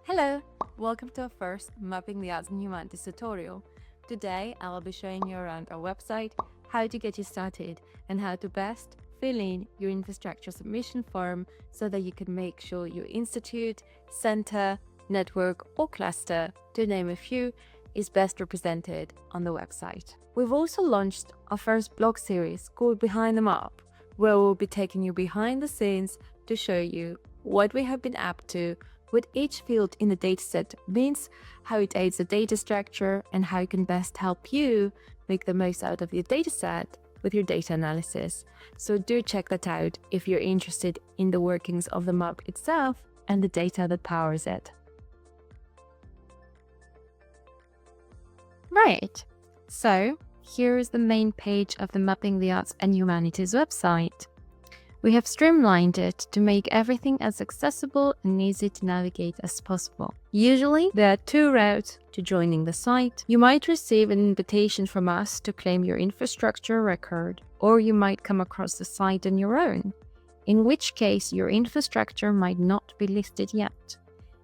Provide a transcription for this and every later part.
Hello, welcome to our first Mapping the Arts and Humanities tutorial. Today I will be showing you around our website, how to get you started and how to best fill in your infrastructure submission form so that you can make sure your institute, center, network or cluster, to name a few, is best represented on the website. We've also launched our first blog series called Behind the Map, where we'll be taking you behind the scenes to show you what we have been up to, what each field in the dataset means, how it aids the data structure, and how it can best help you make the most out of your dataset with your data analysis. So do check that out if you're interested in the workings of the map itself and the data that powers it. Right, so here is the main page of the Mapping the Arts and Humanities website. We have streamlined it to make everything as accessible and easy to navigate as possible. Usually, there are two routes to joining the site. You might receive an invitation from us to claim your infrastructure record, or you might come across the site on your own, in which case your infrastructure might not be listed yet,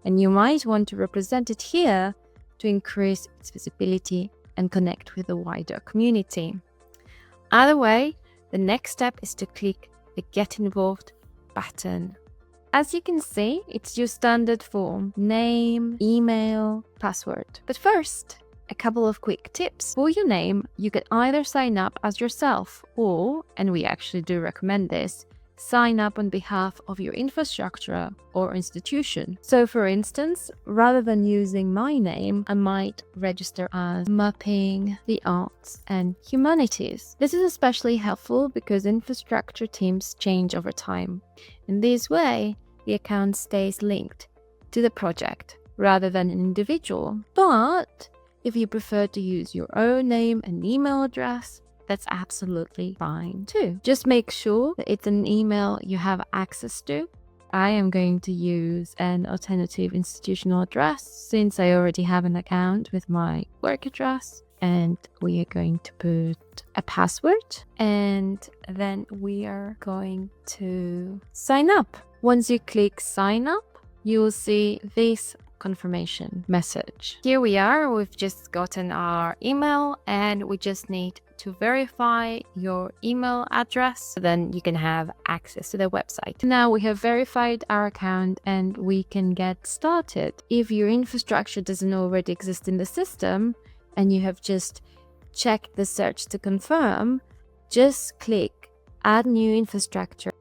and you might want to represent it here to increase its visibility and connect with the wider community. Either way, the next step is to click the Get Involved button. As you can see, it's your standard form: name, email, password. But first, a couple of quick tips. For your name, you can either sign up as yourself or, and we actually do recommend this, sign up on behalf of your infrastructure or institution. So for instance, rather than using my name, I might register as Mapping the Arts and Humanities. This is especially helpful because infrastructure teams change over time. In this way, the account stays linked to the project rather than an individual. But if you prefer to use your own name and email address, that's absolutely fine too. Just make sure that it's an email you have access to. I am going to use an alternative institutional address since I already have an account with my work address. And we are going to put a password and then we are going to sign up. Once you click sign up, you will see this confirmation message. Here we are, we've just gotten our email and we just need to verify your email address, so then you can have access to the website. Now we have verified our account and we can get started. If your infrastructure doesn't already exist in the system and you have just checked the search to confirm, just click Add New Infrastructure.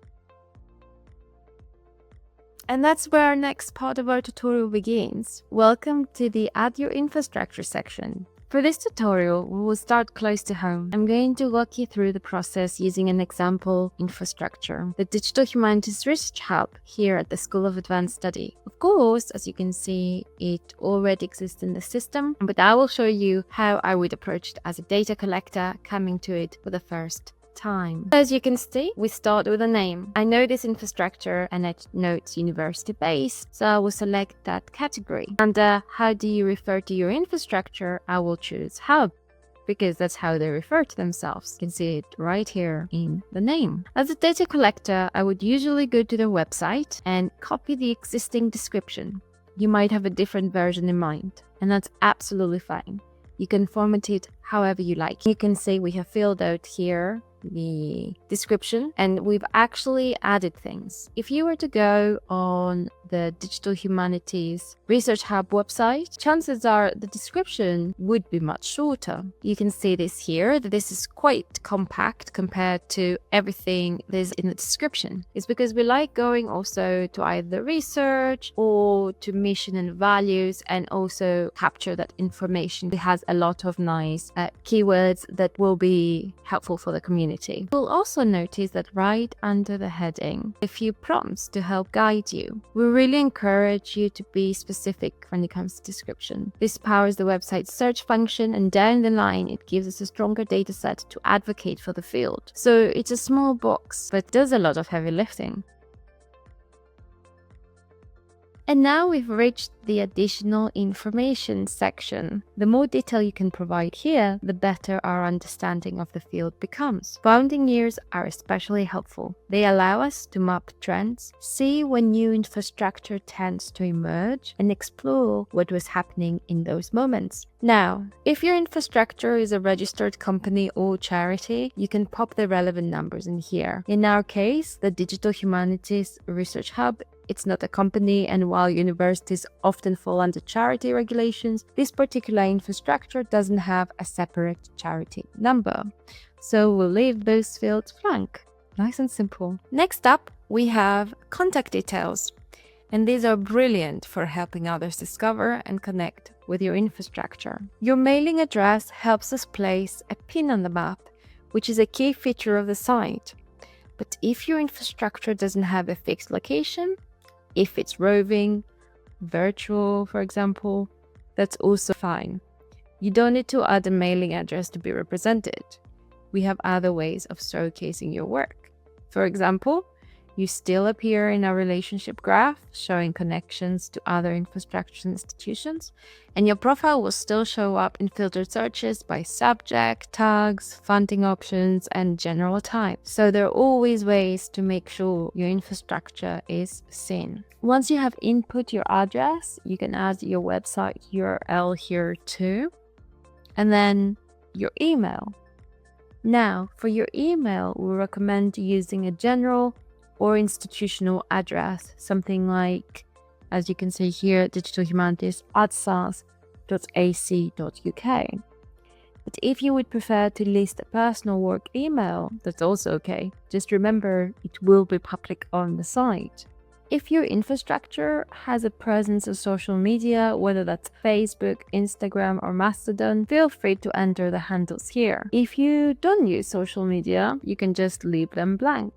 And that's where our next part of our tutorial begins. Welcome to the Add Your Infrastructure section. For this tutorial, we will start close to home. I'm going to walk you through the process using an example infrastructure, the Digital Humanities Research Hub here at the School of Advanced Study. Of course, as you can see, it already exists in the system, but I will show you how I would approach it as a data collector coming to it for the first time. As you can see, we start with a name. I know this infrastructure and I know it's university based, so I will select that category. Under how do you refer to your infrastructure, I will choose hub, because that's how they refer to themselves. You can see it right here in the name. As a data collector, I would usually go to their website and copy the existing description. You might have a different version in mind, and that's absolutely fine. You can format it however you like. You can see we have filled out here the description and we've actually added things. If you were to go on the Digital Humanities Research Hub website, chances are the description would be much shorter. You can see this here, that this is quite compact compared to everything there's in the description. It's because we like going also to either research or to mission and values and also capture that information. It has a lot of nice keywords that will be helpful for the community. You'll also notice that right under the heading, a few prompts to help guide you. We really encourage you to be specific when it comes to description. This powers the website's search function, and down the line it gives us a stronger data set to advocate for the field. So it's a small box, but does a lot of heavy lifting. And now we've reached the additional information section. The more detail you can provide here, the better our understanding of the field becomes. Founding years are especially helpful. They allow us to map trends, see when new infrastructure tends to emerge, and explore what was happening in those moments. Now, if your infrastructure is a registered company or charity, you can pop the relevant numbers in here. In our case, the Digital Humanities Research Hub, it's not a company, and while universities often fall under charity regulations, this particular infrastructure doesn't have a separate charity number. So we'll leave those fields blank. Nice and simple. Next up, we have contact details. And these are brilliant for helping others discover and connect with your infrastructure. Your mailing address helps us place a pin on the map, which is a key feature of the site. But if your infrastructure doesn't have a fixed location, if it's roving, virtual, for example, that's also fine. You don't need to add a mailing address to be represented. We have other ways of showcasing your work. For example, you still appear in our relationship graph, showing connections to other infrastructure institutions, and your profile will still show up in filtered searches by subject, tags, funding options, and general type. So there are always ways to make sure your infrastructure is seen. Once you have input your address, you can add your website URL here too, and then your email. Now, for your email, we recommend using a general or institutional address, something like, as you can see here, Digital Humanities @sars.ac.uk. But if you would prefer to list a personal work email, that's also okay. Just remember, it will be public on the site. If your infrastructure has a presence on social media, whether that's Facebook, Instagram, or Mastodon, feel free to enter the handles here. If you don't use social media, you can just leave them blank.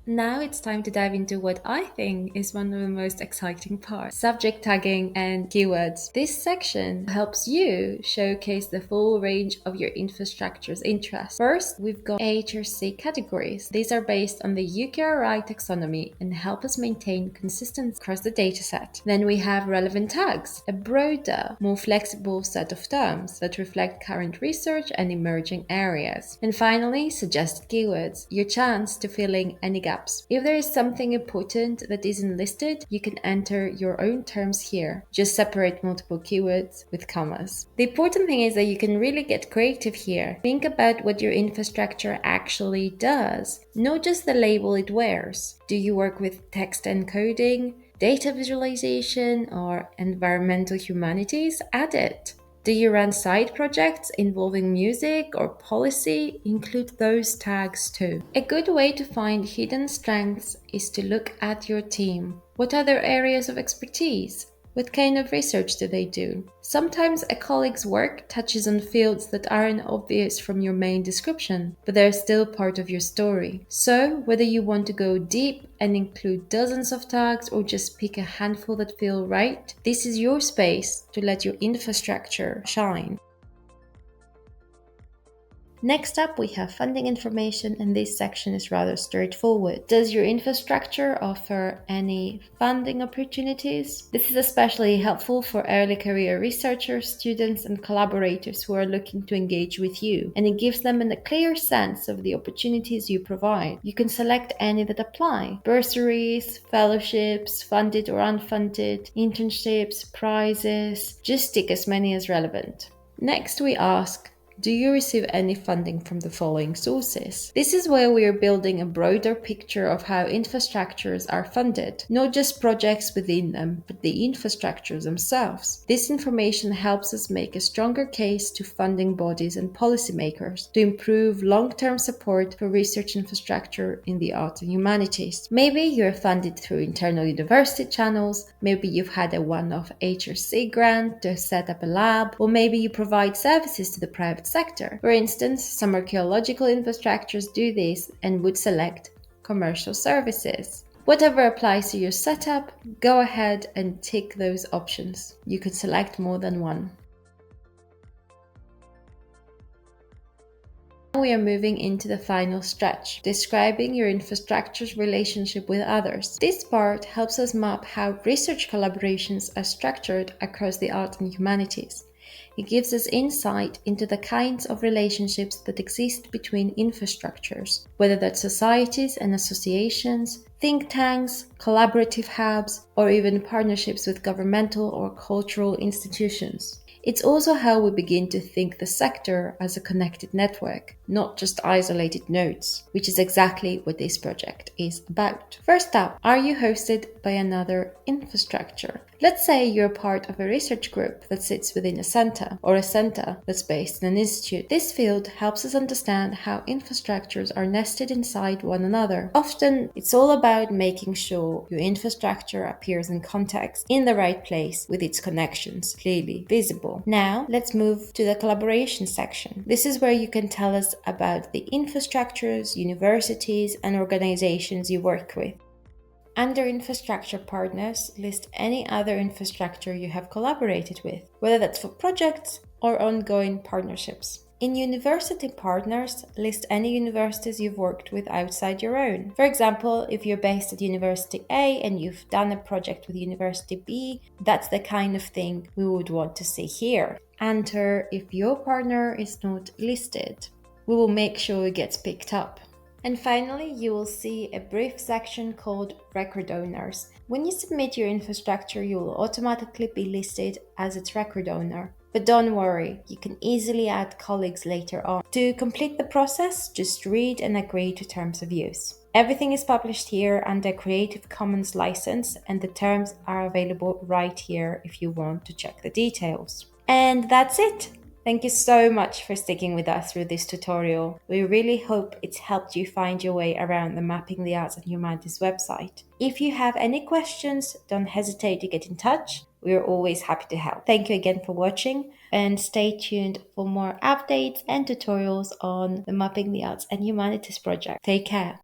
Now it's time to dive into what I think is one of the most exciting parts: subject tagging and keywords. This section helps you showcase the full range of your infrastructure's interests. First, we've got AHRC categories. These are based on the UKRI taxonomy and help us maintain consistency across the dataset. Then we have relevant tags, a broader, more flexible set of terms that reflect current research and emerging areas. And finally, suggested keywords, your chance to fill in any gaps. If there is something important that isn't listed, you can enter your own terms here. Just separate multiple keywords with commas. The important thing is that you can really get creative here. Think about what your infrastructure actually does, not just the label it wears. Do you work with text encoding, data visualization, or environmental humanities? Add it. Do you run side projects involving music or policy? Include those tags too. A good way to find hidden strengths is to look at your team. What are their areas of expertise? What kind of research do they do? Sometimes a colleague's work touches on fields that aren't obvious from your main description, but they're still part of your story. So, whether you want to go deep and include dozens of tags or just pick a handful that feel right, this is your space to let your infrastructure shine. Next up, we have funding information, and this section is rather straightforward. Does your infrastructure offer any funding opportunities? This is especially helpful for early career researchers, students, and collaborators who are looking to engage with you, and it gives them a clear sense of the opportunities you provide. You can select any that apply: bursaries, fellowships, funded or unfunded, internships, prizes. Just tick as many as relevant. Next, we ask, do you receive any funding from the following sources? This is where we are building a broader picture of how infrastructures are funded, not just projects within them, but the infrastructures themselves. This information helps us make a stronger case to funding bodies and policymakers to improve long-term support for research infrastructure in the arts and humanities. Maybe you're funded through internal university channels, maybe you've had a one-off AHRC grant to set up a lab, or maybe you provide services to the private sector. For instance, some archaeological infrastructures do this and would select commercial services. Whatever applies to your setup, go ahead and tick those options. You could select more than one. We are moving into the final stretch, describing your infrastructure's relationship with others. This part helps us map how research collaborations are structured across the arts and humanities. It gives us insight into the kinds of relationships that exist between infrastructures, whether that's societies and associations, think tanks, collaborative hubs, or even partnerships with governmental or cultural institutions. It's also how we begin to think the sector as a connected network, not just isolated nodes, which is exactly what this project is about. First up, are you hosted by another infrastructure? Let's say you're part of a research group that sits within a center, or a center that's based in an institute. This field helps us understand how infrastructures are nested inside one another. Often, it's all about making sure your infrastructure appears in context, in the right place, with its connections clearly visible. Now, let's move to the collaboration section. This is where you can tell us about the infrastructures, universities, and organizations you work with. Under Infrastructure Partners, list any other infrastructure you have collaborated with, whether that's for projects or ongoing partnerships. In University Partners, list any universities you've worked with outside your own. For example, if you're based at University A and you've done a project with University B, that's the kind of thing we would want to see here. Enter if your partner is not listed. We will make sure it gets picked up. And finally, you will see a brief section called Record Owners. When you submit your infrastructure, you will automatically be listed as its record owner. But don't worry, you can easily add colleagues later on. To complete the process, just read and agree to terms of use. Everything is published here under Creative Commons license, and the terms are available right here if you want to check the details. And that's it! Thank you so much for sticking with us through this tutorial. We really hope it's helped you find your way around the Mapping the Arts and Humanities website. If you have any questions, don't hesitate to get in touch. We are always happy to help. Thank you again for watching, and stay tuned for more updates and tutorials on the Mapping the Arts and Humanities project. Take care.